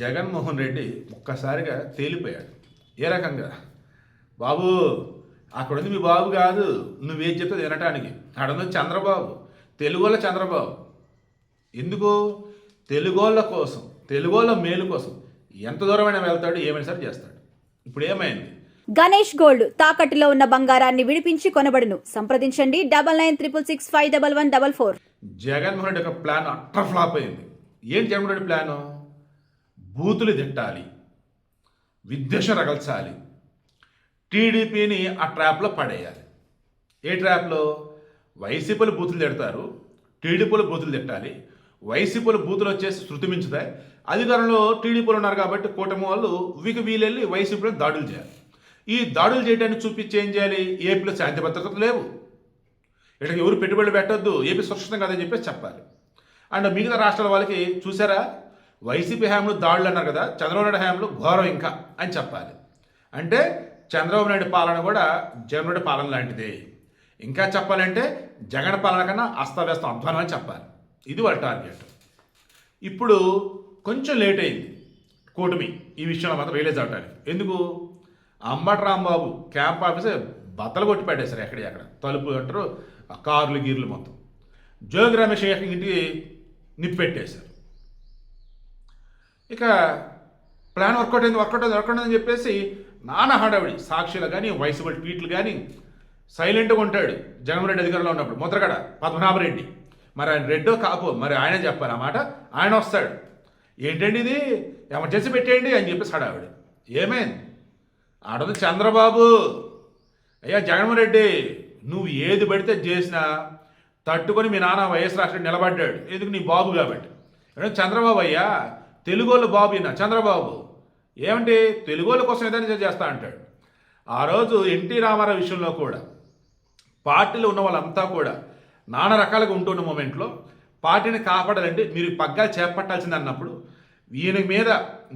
జగన్మోహన్ రెడ్డి ఒక్కసారిగా తేలిపోయాడు. ఏ రకంగా? బాబు అక్కడుంది మీ బాబు కాదు, నువ్వేం చెప్తే వినటానికి. అక్కడుంది చంద్రబాబు, తెలుగోళ్ళ చంద్రబాబు. ఎందుకు? తెలుగోళ్ళ కోసం, తెలుగోళ్ళ మేలు కోసం ఎంత దూరమైనా వెళ్తాడు, ఏమైనా సరే చేస్తాడు. ఇప్పుడు ఏమైంది? గణేష్ గోల్డ్ తాకట్టులో ఉన్న బంగారాన్ని విడిపించి కొనబడును. సంప్రదించండి 9966651144. జగన్మోహన్ రెడ్డి యొక్క ప్లాన్ అట్టర్ ఫ్లాప్ అయింది. ఏంటి జగన్మోహన్ రెడ్డి ప్లాను? బూతులు తిట్టాలి, విద్వేషం రగల్చాలి, టీడీపీని ఆ ట్రాప్లో పడేయాలి. ఏ ట్రాప్లో? వైసీపీలు బూతులు తిడతారు, టీడీపీలు బూతులు తిట్టాలి. వైసీపీలు బూతులు వచ్చేసి శృతి మించుతాయి. అధికారంలో టీడీపీలు ఉన్నారు కాబట్టి కూటమి వాళ్ళు వీళ్ళెళ్ళి వైసీపీలో దాడులు చేయాలి. ఈ దాడులు చేయడాన్ని చూపించి ఏం చేయాలి? ఏపీలో శాంతి భద్రతలు లేవు, ఇక్కడికి ఎవరు పెట్టుబడులు పెట్టొద్దు, ఏపీ సురక్షితం కాదని చెప్పేసి చెప్పాలి. అండ్ మిగతా రాష్ట్రాల వాళ్ళకి చూసారా, వైసీపీ హయాంలో దాడులు అన్నారు కదా, చంద్రబాబు నాయుడు హయాంలో ఘోరం ఇంకా అని చెప్పాలి. అంటే చంద్రబాబు నాయుడు పాలన కూడా జగన్ రెడ్డి పాలన లాంటిదే. ఇంకా చెప్పాలంటే జగన్ పాలన కన్నా అస్తవ్యస్తం అధ్వానం అని చెప్పాలి. ఇది వాళ్ళ టార్గెట్. ఇప్పుడు కొంచెం లేట్ అయింది కూటమి ఈ విషయంలో మాత్రం రియలైజ్ అవటానికి. ఎందుకు? అంబటి రాంబాబు క్యాంప్ ఆఫీసర్ బద్దలు కొట్టి పెట్టేశారు. ఎక్కడ తలుపు అంటారు, కార్లు గీర్లు మొత్తం. జోగి రమేష్ ఇంటికి నిప్పెట్టేశారు. ఇక ప్లాన్ వర్కౌట్ అయిందని చెప్పేసి నానా హడావిడి, సాక్షులు కానీ వైసీపీ ట్వీట్లు కానీ. సైలెంట్గా ఉంటాడు జగన్మోహన్ రెడ్డి అధికారంలో ఉన్నప్పుడు ముద్రగడ పద్మనాభరెడ్డి. మరి ఆయన రెడ్డో కాపో మరి ఆయన చెప్పాలి ఆ మాట. ఆయన వస్తాడు, ఏంటండి ఇది ఎమర్జెన్సీ పెట్టేయండి అని చెప్పేసి హడావిడి. ఏమైంది? ఆడది చంద్రబాబు. అయ్యా జగన్మోహన్ రెడ్డి, నువ్వు ఏది పడితే చేసినా తట్టుకొని మీ నాన్న వైఎస్ రాష్ట్రం నిలబడ్డాడు. ఎందుకు? నీ బాబు కాబట్టి. చంద్రబాబు అయ్యా, తెలుగోళ్ళు బాబు ఈయన చంద్రబాబు. ఏమంటే తెలుగోళ్ళ కోసం ఏదైనా చేస్తా అంటాడు. ఆ రోజు ఎన్టీ రామారావు విషయంలో కూడా పార్టీలో ఉన్న వాళ్ళంతా కూడా నానా రకాలుగా ఉంటున్న మూమెంట్లో పార్టీని కాపాడాలంటే మీరు పగ్గాలు చేపట్టాల్సింది అన్నప్పుడు ఈయన మీద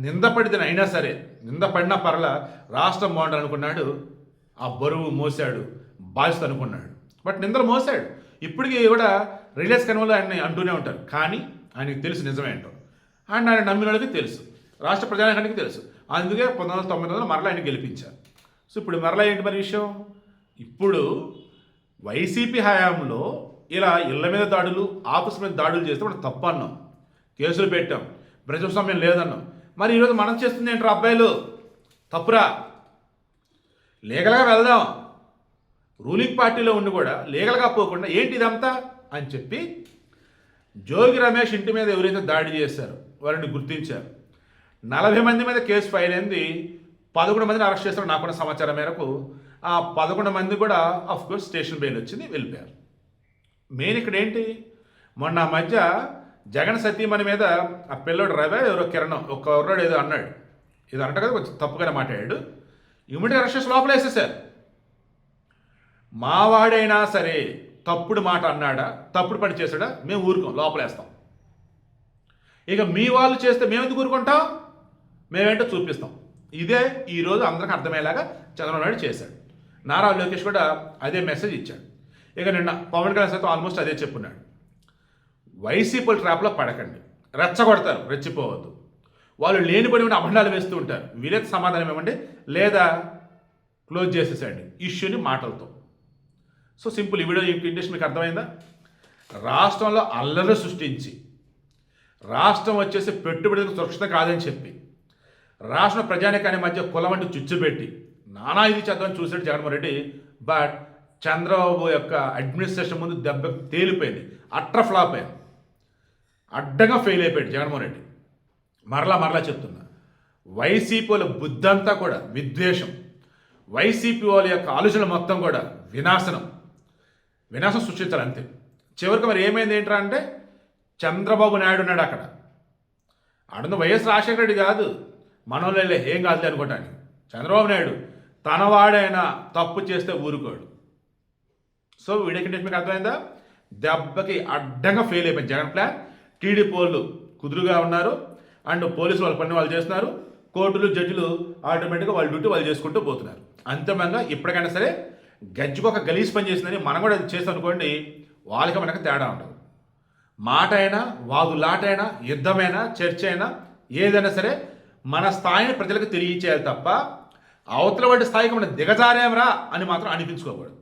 నిందపడితే అయినా సరే, నిందపడినా పర్లా రాష్ట్రం బాగుండాలి అనుకున్నాడు. ఆ బరువు మోసాడు, బాధ్యత అనుకున్నాడు. బట్ నిందలు మోసాడు. ఇప్పటికీ కూడా రిలీజ్ కన్వల్ ఆయన అంటూనే ఉంటారు. కానీ ఆయనకి తెలుసు నిజమేంటో. అండ్ ఆయన నమ్మిన వాళ్ళకి తెలుసు, రాష్ట్ర ప్రజానికానికి తెలుసు. అందుకే 1999 మరలా ఆయన గెలిపించారు. సో ఇప్పుడు మరలా ఏంటి మరి విషయం? ఇప్పుడు వైసీపీ హయాంలో ఇలా ఇళ్ల మీద దాడులు, ఆఫీస్ మీద దాడులు చేస్తే మనం తప్పు అన్నాం, కేసులు పెట్టాం, ప్రజాస్వామ్యం లేదన్నాం. మరి ఈరోజు మనం చేస్తుంది ఏంటో అబ్బాయిలు? తప్పురా, లీగల్గా వెళ్దాం. రూలింగ్ పార్టీలో ఉండి కూడా లీగల్గా పోకుండా ఏంటి ఇదంతా అని చెప్పి జోగి రమేష్ ఇంటి మీద ఎవరైతే దాడి చేశారో వారిని గుర్తించారు. 40 మంది మీద కేసు ఫైల్ అయింది. 11 మందిని అరెస్ట్ చేస్తారు నాకున్న సమాచారం మేరకు. ఆ 11 మంది కూడా అఫ్కోర్స్ స్టేషన్ బెయిల్ వచ్చింది, వెళ్ళిపోయారు. మెయిన్ ఇక్కడ ఏంటి, మొన్న మధ్య జగన్ సతీమణి మీద ఆ పిల్లోడు రవి ఎవరో కిరణం ఒక కుర్రాడు ఏదో అన్నాడు. ఇది అంట కదా కొంచెం తప్పుగానే మాట్లాడాడు. ఇమ్మీడియట్ అరెస్ట్ చేసి లోపల వేసేసారు. మావాడైనా సరే తప్పుడు మాట అన్నాడా, తప్పుడు పని చేశాడా, మేము ఊరుకోం, లోపలేస్తాం. ఇక మీ వాళ్ళు చేస్తే మేము ఎందుకు ఊరుకుంటాం? మేమేంటో చూపిస్తాం. ఇదే ఈరోజు అందరికి అర్థమయ్యేలాగా చంద్రబాబు నాయుడు చేశాడు. నారా లోకేష్ కూడా అదే మెసేజ్ ఇచ్చాడు. ఇక నిన్న పవన్ కళ్యాణ్ సైతం ఆల్మోస్ట్ అదే చెప్పున్నాడు. వైసీపీ ట్రాప్లో పడకండి, రెచ్చగొడతారు, రెచ్చిపోవద్దు. వాళ్ళు లేనిపడి అభండాలు వేస్తూ ఉంటారు. వీలైతే సమాధానం ఇవ్వండి, లేదా క్లోజ్ చేసేసండి ఇష్యూని మాటలతో. So simple. ఈ వీడియో ఇంట్రెస్ట్ మీకు అర్థమైందా? రాష్ట్రంలో అల్లరి సృష్టించి, రాష్ట్రం వచ్చేసి పెట్టుబడులకు సురక్షితం కాదని చెప్పి, రాష్ట్ర ప్రజానికాని మధ్య కులం అంటూ చుచ్చుపెట్టి నానా ఇది చేద్దామని చూసాడు జగన్మోహన్ రెడ్డి. బట్ చంద్రబాబు యొక్క అడ్మినిస్ట్రేషన్ ముందు దెబ్బ తేలిపోయింది, అట్ర ఫ్లాప్ అయింది, అడ్డంగా ఫెయిల్ అయిపోయాడు జగన్మోహన్ రెడ్డి. మరలా చెప్తున్నా, వైసీపీ వాళ్ళ బుద్ధంతా కూడా విద్వేషం, వైసీపీ వాళ్ళ యొక్క ఆలోచన మొత్తం కూడా వినాశనం సృష్టించాలి అంతే. చివరికి మరి ఏమైంది ఏంట్రా అంటే, చంద్రబాబు నాయుడు ఉన్నాడు అక్కడ. ఆడున్న వైఎస్ రాజశేఖర రెడ్డి కాదు, మనోళ్ళే ఏం కాదులే అనుకోవటానికి. చంద్రబాబు నాయుడు తనవాడైనా తప్పు చేస్తే ఊరుకోడు. సో వీడియోకి మీకు అర్థమైందా? దెబ్బకి అడ్డంగా ఫెయిల్ అయిపోయింది జగన్ ప్లాన్. టీడీపీ వాళ్ళు కుదురుగా ఉన్నారు, అండ్ పోలీసులు వాళ్ళ పని వాళ్ళు చేస్తున్నారు, కోర్టులు జడ్జిలు ఆటోమేటిక్గా వాళ్ళ డ్యూటీ వాళ్ళు చేసుకుంటూ పోతున్నారు. అంతిమంగా ఇప్పటికైనా సరే గజ్జికి ఒక గలీజ్ పని చేసిందని మనం కూడా చేస్తాం అనుకోండి, వాళ్ళకి మనకు తేడా ఉండదు. మాట అయినా, వాదులాటైనా, యుద్ధమైనా, చర్చ అయినా ఏదైనా సరే మన స్థాయిని ప్రజలకు తెలియచేయాలి తప్ప అవతల వాటి స్థాయికి మనం దిగజారేమరా అని మాత్రం అనిపించుకోకూడదు.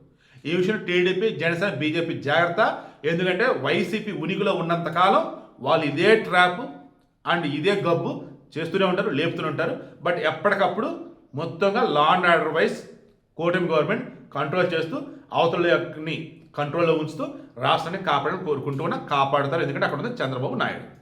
ఈ విషయంలో టీడీపీ, జనసేన, బీజేపీ జాగ్రత్త. ఎందుకంటే వైసీపీ ఉనికిలో ఉన్నంతకాలం వాళ్ళు ఇదే ట్రాప్ అండ్ ఇదే గబ్బు చేస్తూనే ఉంటారు, లేపుతూనే ఉంటారు. బట్ ఎప్పటికప్పుడు మొత్తంగా లా అండ్ ఆర్డర్ వైజ్ కూటమి గవర్నమెంట్ కంట్రోల్ చేస్తూ అవతలని కంట్రోల్లో ఉంచుతూ రాష్ట్రాన్ని కాపాడాలని కోరుకుంటూ కాపాడుతారు. ఎందుకంటే అక్కడ ఉంది చంద్రబాబు నాయుడు.